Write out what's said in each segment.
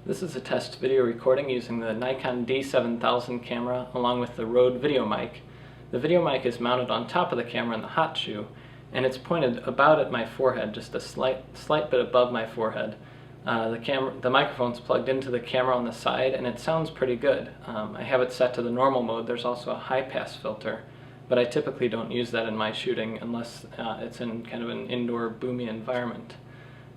This is a test video recording using the Nikon D7000 camera along with the Rode VideoMic. The VideoMic is mounted on top of the camera in the hot shoe, and it's pointed about at my forehead, just a slight bit above my forehead. The microphone's plugged into the camera on the side, and it sounds pretty good. I have it set to the normal mode. There's also a high-pass filter, but I typically don't use that in my shooting unless it's in kind of an indoor boomy environment.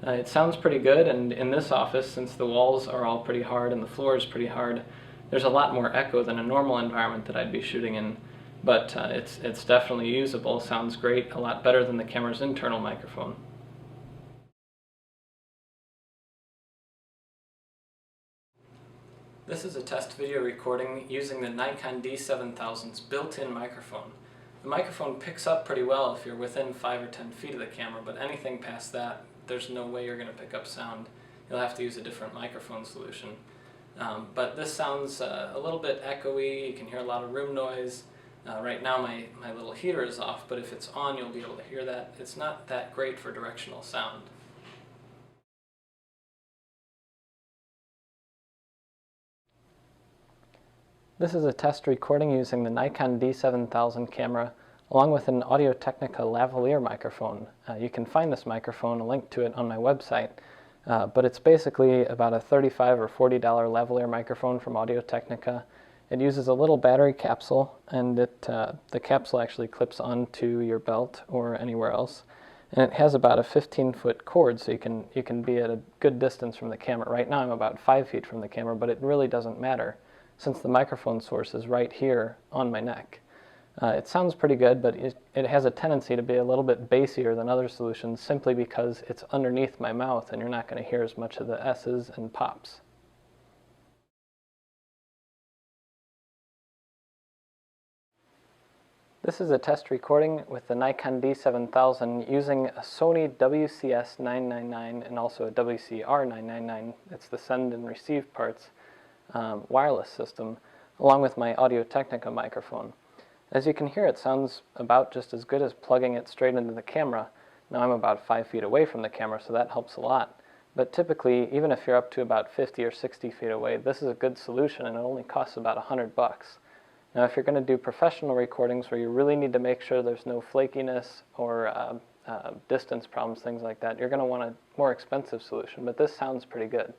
It sounds pretty good, and in this office, since the walls are all pretty hard and the floor is pretty hard, there's a lot more echo than a normal environment that I'd be shooting in, but it's definitely usable, sounds great, a lot better than the camera's internal microphone. This is a test video recording using the Nikon D7000's built-in microphone. The microphone picks up pretty well if you're within 5 or 10 feet of the camera, but anything past that, there's no way you're going to pick up sound. You'll have to use a different microphone solution. But this sounds a little bit echoey. You can hear a lot of room noise. Right now my little heater is off, but if it's on you'll be able to hear that. It's not that great for directional sound. This is a test recording using the Nikon D7000 camera along with an Audio-Technica lavaliere microphone. You can find this microphone, a link to it on my website, but it's basically about a $35 or $40 lavaliere microphone from Audio-Technica. It uses a little battery capsule, and the capsule actually clips onto your belt or anywhere else, and it has about a 15-foot cord, so you can be at a good distance from the camera. Right now I'm about 5 feet from the camera, but it really doesn't matter since the microphone source is right here on my neck. It sounds pretty good, but it has a tendency to be a little bit bassier than other solutions simply because it's underneath my mouth and you're not going to hear as much of the S's and pops. This is a test recording with the Nikon D7000 using a Sony WCS-999 and also a WCR-999, it's the send and receive parts, wireless system, along with my Audio-Technica microphone. As you can hear, it sounds about just as good as plugging it straight into the camera. Now I'm about 5 feet away from the camera, so that helps a lot. But typically, even if you're up to about 50 or 60 feet away, this is a good solution, and it only costs about $100. Now if you're going to do professional recordings where you really need to make sure there's no flakiness or distance problems, things like that, you're going to want a more expensive solution, but this sounds pretty good.